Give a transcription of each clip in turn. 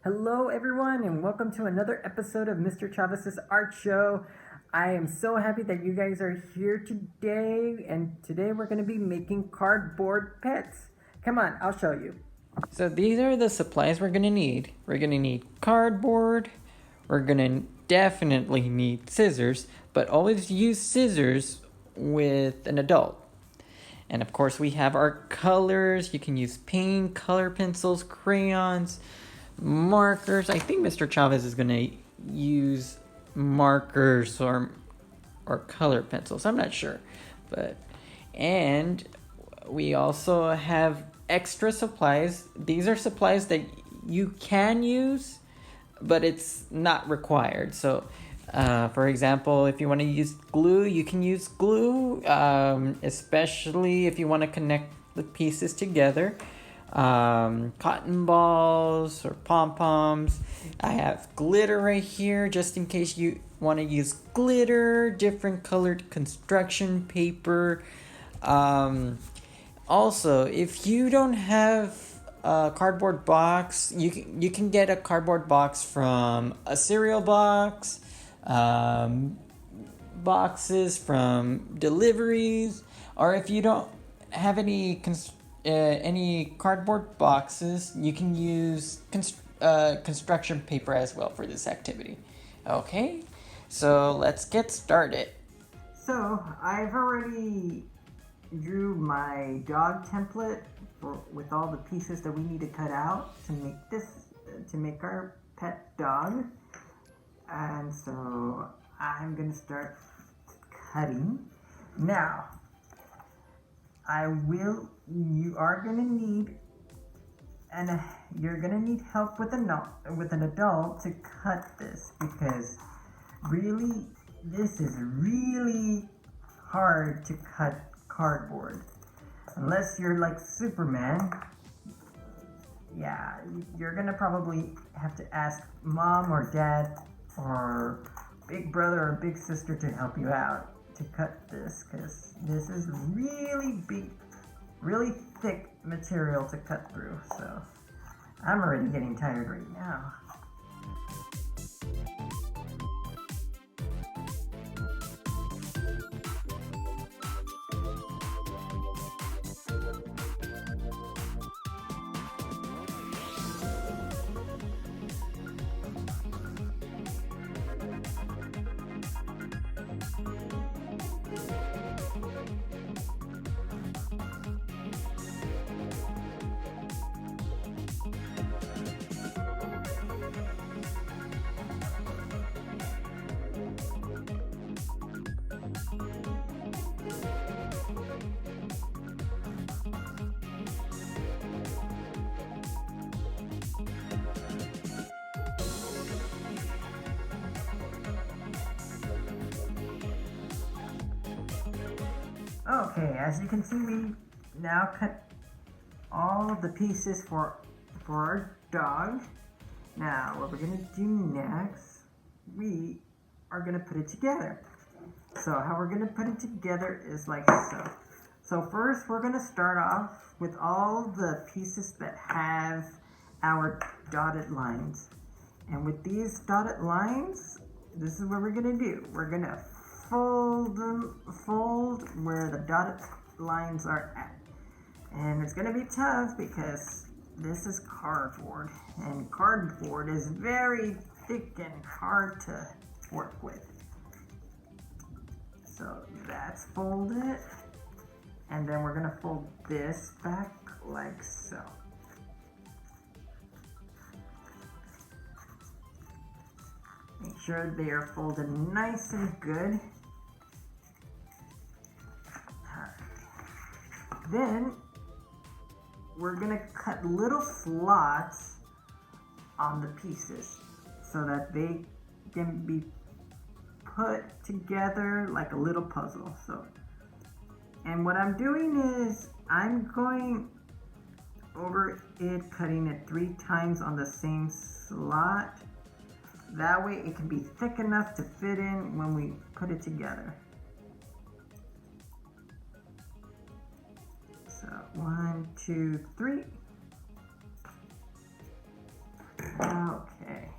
Hello, everyone, and welcome to another episode of Mr. Chavez's Art Show. I am so happy that you guys are here today, and today we're going to be making cardboard pets. Come on, I'll show you. So these are the supplies we're gonna need. We're gonna need cardboard. We're gonna definitely need scissors, but always use scissors with an adult. And of course, we have our colors. You can use paint, color pencils, crayons, markers. I think Mr. Chavez is gonna use markers or color pencils. I'm not sure, but and we also have extra supplies. These are supplies that you can use, but it's not required. So, for example, if you want to use glue, you can use glue, especially if you want to connect the pieces together. Cotton balls or pom poms. I have glitter right here just in case you want to use glitter, different colored construction paper. Also, if you don't have a cardboard box, you can get a cardboard box from a cereal box, boxes from deliveries, or if you don't have any cardboard boxes, you can use construction paper as well for this activity. Okay, so let's get started. So, I've already drew my dog template with all the pieces that we need to cut out to make our pet dog. And so I'm gonna start cutting. Now, you are gonna need, and you're gonna need help with an adult to cut this, because really, this is really hard to cut cardboard. Unless you're like Superman, yeah, you're gonna probably have to ask mom or dad or big brother or big sister to help you out to cut this, because this is really big, really thick material to cut through. So I'm already getting tired right now. Okay, as you can see, we now cut all of the pieces for our dog. Now, what we're gonna do next, we are gonna put it together. So how we're gonna put it together is like so. So first, we're gonna start off with all the pieces that have our dotted lines. And with these dotted lines, this is what we're gonna do. We're gonna fold where the dotted lines are at. And it's gonna be tough because this is cardboard, and cardboard is very thick and hard to work with. So that's folded, and then we're gonna fold this back like so. Make sure they are folded nice and good. Then we're gonna cut little slots on the pieces so that they can be put together like a little puzzle. So, and what I'm doing is I'm going over it, cutting it 3 times on the same slot. That way it can be thick enough to fit in when we put it together. So 1, 2, 3. Okay.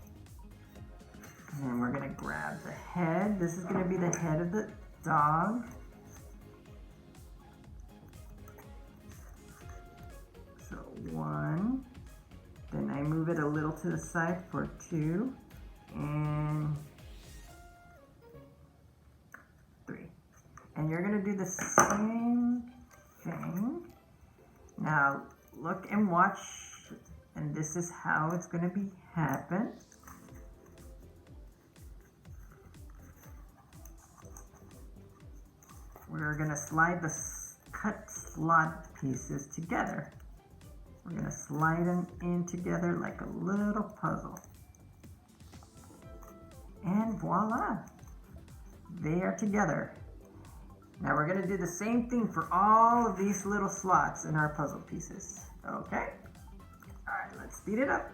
And we're gonna grab the head. This is gonna be the head of the dog. So 1. Then I move it a little to the side for 2. And 3. And you're gonna do the same thing. Now look and watch, and this is how it's gonna be happen. We're gonna slide the cut slot pieces together. We're gonna slide them in together like a little puzzle. And voila, they are together. Now we're gonna do the same thing for all of these little slots in our puzzle pieces, okay? All right, let's speed it up.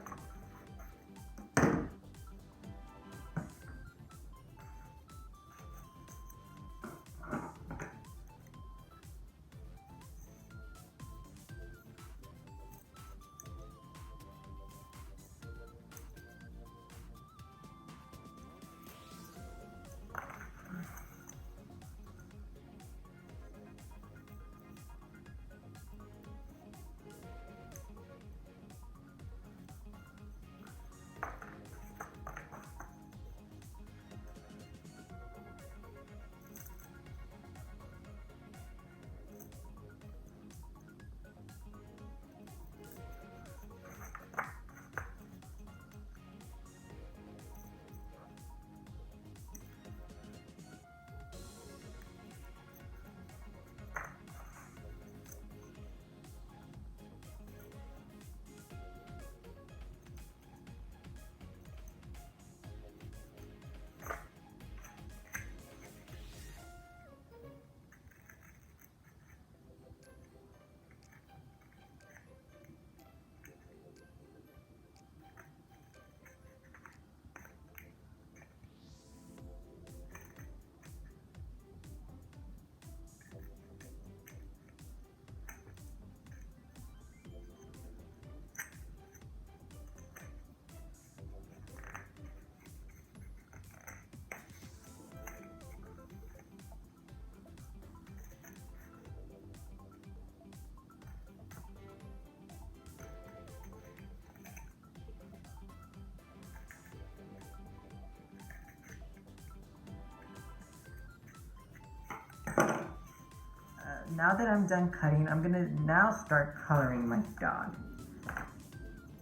Now that I'm done cutting, I'm gonna now start coloring my dog.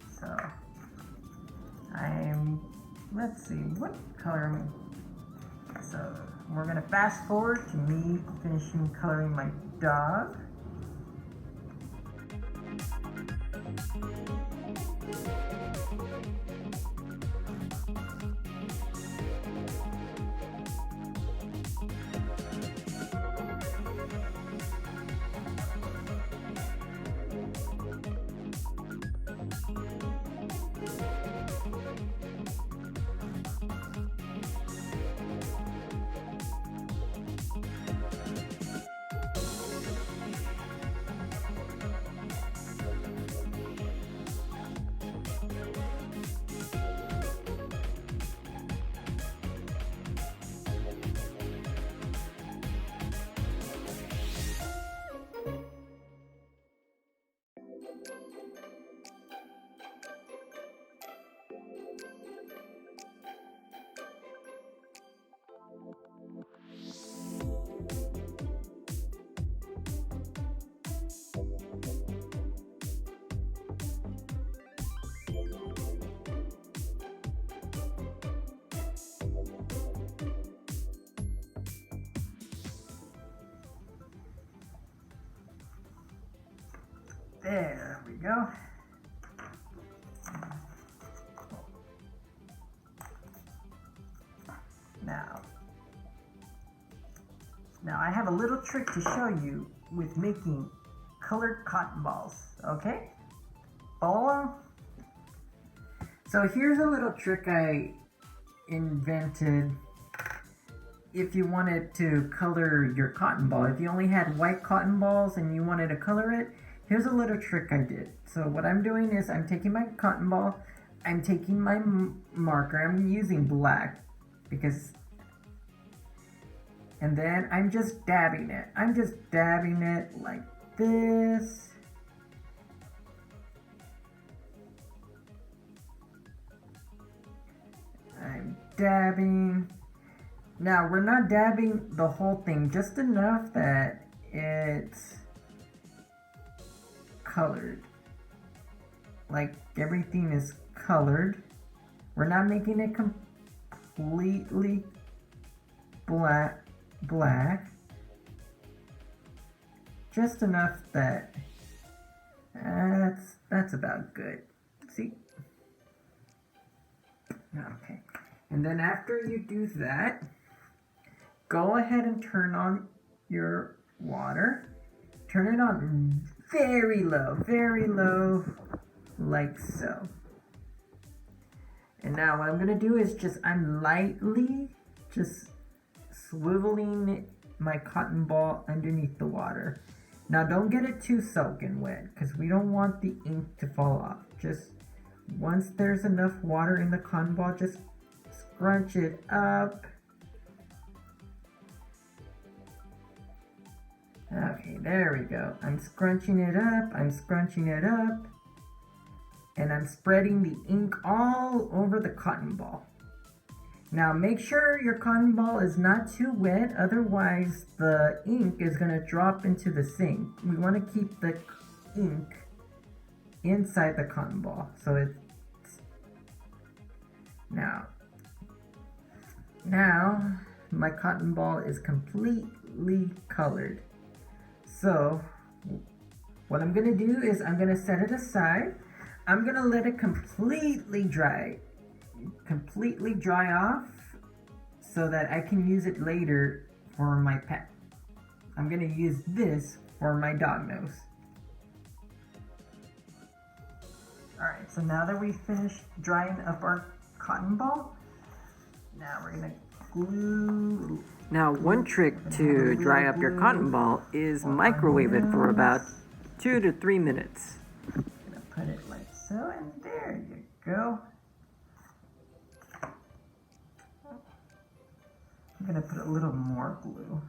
So let's see, what color am I? So we're gonna fast forward to me finishing coloring my dog. There we go. Now I have a little trick to show you with making colored cotton balls, okay? So here's a little trick I invented if you wanted to color your cotton ball. If you only had white cotton balls and you wanted to color it, here's a little trick I did. So what I'm doing is I'm taking my cotton ball, I'm taking my marker, I'm using black because, and then I'm just dabbing it. I'm just dabbing it like this. I'm dabbing. Now, we're not dabbing the whole thing, just enough that it's colored. Like everything is colored. We're not making it completely black. Just enough that that's about good. See? Okay. And then after you do that, go ahead and turn on your water. Turn it on very low, like so. And now what I'm gonna do is I'm lightly just swiveling my cotton ball underneath the water. Now don't get it too soaking wet because we don't want the ink to fall off. Just once there's enough water in the cotton ball, just scrunch it up. Okay, there we go. I'm scrunching it up, and I'm spreading the ink all over the cotton ball. Now make sure your cotton ball is not too wet, otherwise the ink is going to drop into the sink. We want to keep the ink inside the cotton ball. So it's now my cotton ball is completely colored. So what I'm going to do is I'm going to set it aside. I'm going to let it completely dry off so that I can use it later for my pet. I'm going to use this for my dog nose. Alright, so now that we've finished drying up our cotton ball, now we're going to glue. Now, one trick to dry up your cotton ball is microwave it for about 2 to 3 minutes. I'm going to put it like so, and there you go. I'm going to put a little more glue.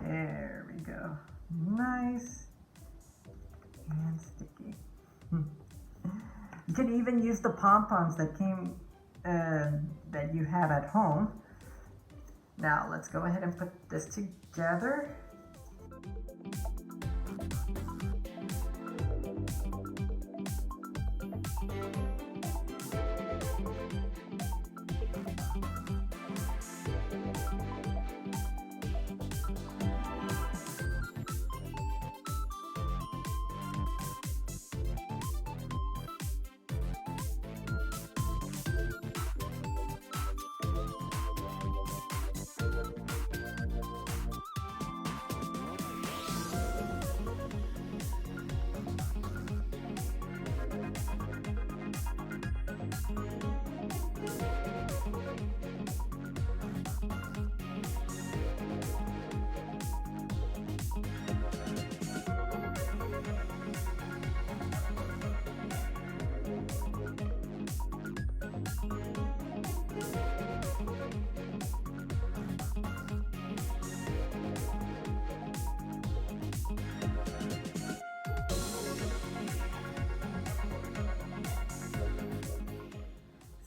There we go. Nice and sticky. You can even use the pom-poms that came that you have at home. Now let's go ahead and put this together.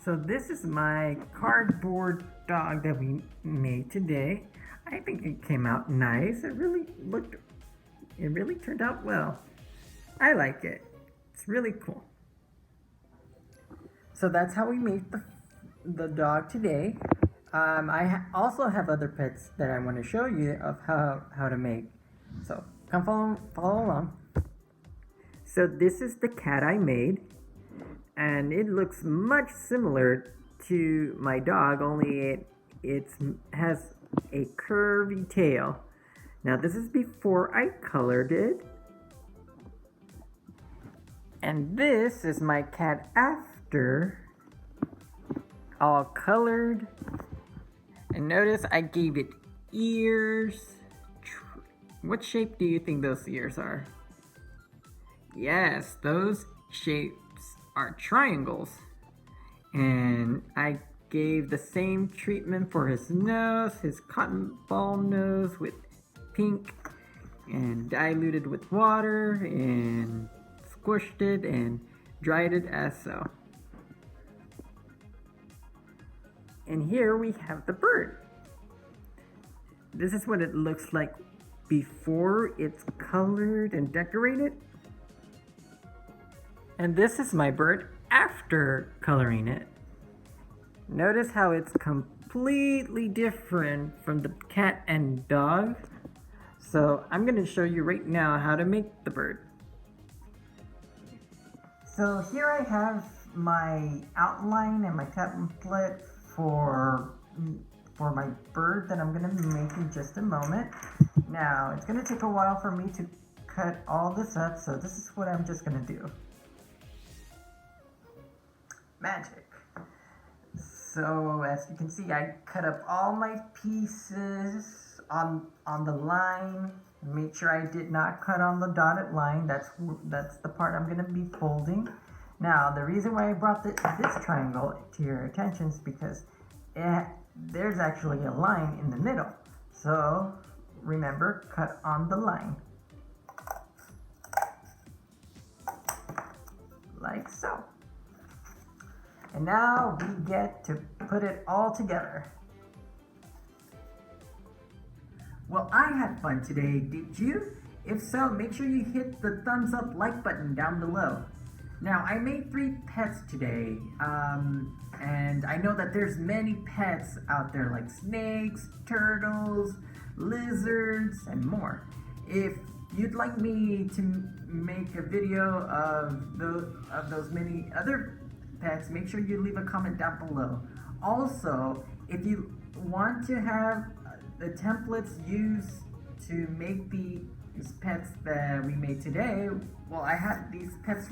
So this is my cardboard dog that we made today. I think it came out nice. It really turned out well. I like it. It's really cool. So that's how we made the dog today. I also have other pets that I want to show you of how to make. So come follow along. So this is the cat I made. And it looks much similar to my dog, only it has a curvy tail. Now this is before I colored it. And this is my cat after, all colored. And notice I gave it ears. What shape do you think those ears are? Yes, those shapes are triangles. And I gave the same treatment for his nose, his cotton ball nose with pink, and diluted with water and squished it and dried it as so. And here we have the bird. This is what it looks like before it's colored and decorated. And this is my bird after coloring it. Notice how it's completely different from the cat and dog. So I'm going to show you right now how to make the bird. So here I have my outline and my template for my bird that I'm going to make in just a moment. Now, it's going to take a while for me to cut all this up, so this is what I'm just going to do. Magic. So as you can see, I cut up all my pieces on the line. Make sure I did not cut on the dotted line. That's the part I'm going to be folding. Now, the reason why I brought this triangle to your attention is because there's actually a line in the middle. So remember, cut on the line. Like so. And now we get to put it all together. Well, I had fun today, did you? If so, make sure you hit the thumbs up like button down below. Now, I made 3 pets today, and I know that there's many pets out there like snakes, turtles, lizards, and more. If you'd like me to make a video of those many other pets, make sure you leave a comment down below. Also, if you want to have the templates used to make these pets that we made today, well, I have these pets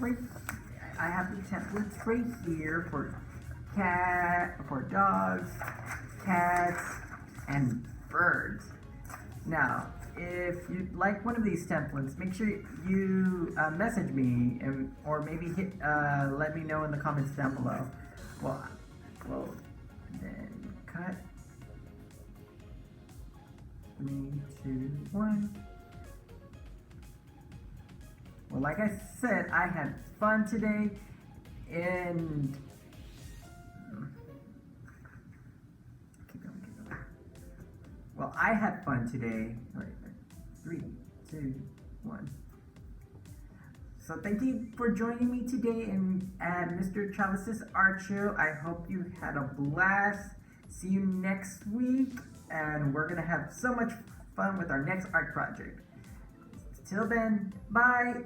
I have the templates right here for dogs, cats, and birds. Now, if you'd like one of these templates, make sure you message me or maybe let me know in the comments down below. Well, then cut 3, 2, 1. Well, like I said, I had fun today, and keep going. Well, I had fun today. All right, 3, 2, 1. So thank you for joining me today at Mr. Chavez's art show. I hope you had a blast. See you next week, and we're gonna have so much fun with our next art project. Till then, bye!